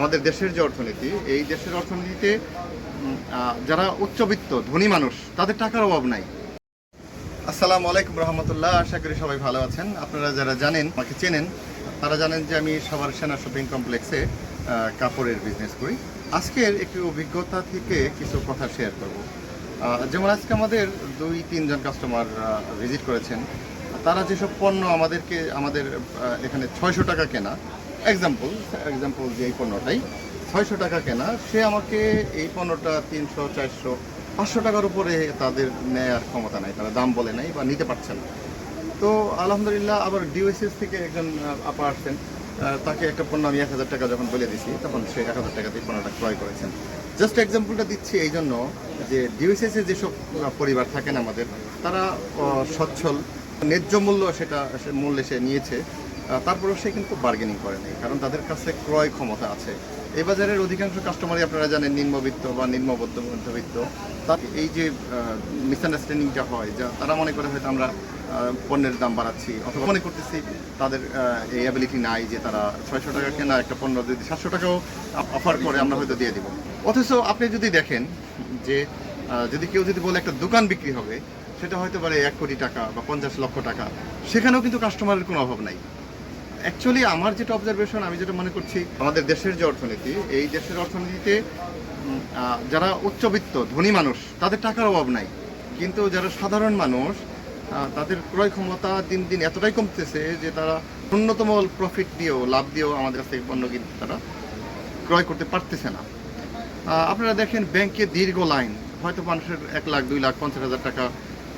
আমাদের দেশের যে অর্থনীতি, এই দেশের অর্থনীতিতে যারা উচ্চবিত্ত ধনী মানুষ তাদের টাকার অভাব নাই। আসসালামু আলাইকুম রহমতুল্লাহ, আশা করি সবাই ভালো আছেন। আপনারা যারা জানেন, আমাকে চেনেন, তারা জানেন যে আমি সবার সেনা শপিং কমপ্লেক্সে কাপড়ের বিজনেস করি। আজকের একটি অভিজ্ঞতা থেকে কিছু কথা শেয়ার করব। যেমন আজকে আমাদের 2-3 জন কাস্টমার ভিজিট করেছেন। তারা যেসব পণ্য আমাদের এখানে 600 টাকা কেনা, এক্সাম্পল যে এই পণ্যটাই 600 টাকা কেনা, সে আমাকে এই পণ্যটা 300, 400, 500 টাকার উপরে তাদের নেয়ার ক্ষমতা নাই, তারা দাম বলে নাই বা নিতে পারছে না। তো আলহামদুলিল্লাহ, আবার ডিওএসএস থেকে একজন আপা আসছেন, তাকে একটা পণ্য আমি 1000 টাকা যখন বলে দিছি, তখন সে 1000 টাকাতে পণ্যটা ক্রয় করেছেন। জাস্ট এক্সাম্পলটা দিচ্ছি এই জন্য যে ডিওএসএসে যেসব পরিবার থাকেন আমাদের, তারা সচ্ছল ন্যায্য মূল্যে সে নিয়েছে, তারপরেও সে কিন্তু বার্গেনিং করে নেই, কারণ তাদের কাছে ক্রয় ক্ষমতা আছে। এই বাজারের অধিকাংশ কাস্টমারই আপনারা জানেন নিম্নবিত্ত বা মধ্যবিত্ত। তার এই যে মিসআন্ডারস্ট্যান্ডিংটা হয়, যা তারা মনে করে হয়তো আমরা পণ্যের দাম বাড়াচ্ছি, অথবা মনে করতেছি তাদের এই অ্যাবিলিটি নাই যে তারা 600 টাকা কেনা একটা পণ্য যদি 700 টাকাও অফার করে আমরা হয়তো দিয়ে দিব। অথচ আপনি যদি দেখেন যে যদি কেউ বলে একটা দোকান বিক্রি হবে, সেটা হয়তো পারে 1 কোটি টাকা বা 50 লক্ষ টাকা, সেখানেও কিন্তু কাস্টমারের কোনো অভাব নাই। অ্যাকচুয়ালি আমার যেটা অবজারভেশন, আমি যেটা মনে করছি, আমাদের দেশের যে অর্থনীতি, এই দেশের অর্থনীতিতে যারা উচ্চবিত্ত ধনী মানুষ তাদের টাকার অভাব নাই, কিন্তু যারা সাধারণ মানুষ তাদের ক্রয় ক্ষমতা দিন দিন এতটাই কমতেছে যে তারা ন্যূনতম প্রফিট দিয়েও, লাভ দিয়েও আমাদের কাছ থেকে পণ্য কিনতে তারা ক্রয় করতে পারতেছে না। আপনারা দেখেন ব্যাংকে দীর্ঘ লাইন, হয়তো মানুষের 1 লাখ, 2 লাখ, 50,000 টাকা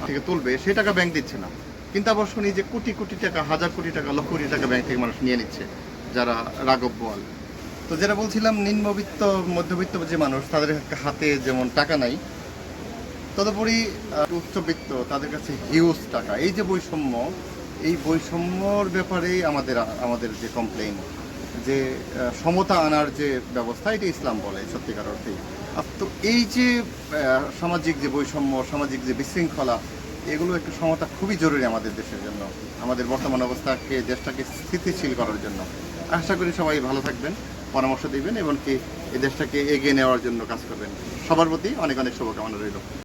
থেকে তুলবে, সেই টাকা ব্যাংক দিচ্ছে না। কিন্তু আবার শুনি যে কোটি কোটি টাকা, হাজার কোটি টাকা, লক্ষ কোটি টাকা ব্যাংক থেকে মানুষ নিয়ে নিচ্ছে, যারা রাঘব বোয়াল। তো যেটা বলছিলাম, নিম্নবিত্ত মধ্যবিত্ত যে মানুষ, তাদের হাতে যেমন টাকা নাই, তদুপরি উচ্চবিত্ত তাদের কাছে হিউজ টাকা। এই যে বৈষম্য, এই বৈষম্যর ব্যাপারেই আমাদের যে কমপ্লেইন, যে সমতা আনার যে ব্যবস্থা, এটা ইসলাম বলে সত্যিকার অর্থেই। তো এই যে সামাজিক যে বৈষম্য, সামাজিক যে বিশৃঙ্খলা, এগুলো একটু সমতা খুবই জরুরি আমাদের দেশের জন্য, আমাদের বর্তমান অবস্থাকে, দেশটাকে স্থিতিশীল করার জন্য। আশা করি সবাই ভালো থাকবেন, পরামর্শ দিবেন এবং কি এই দেশটাকে এগিয়ে নেওয়ার জন্য কাজ করবেন। সবার প্রতি অনেক অনেক শুভকামনা রইল।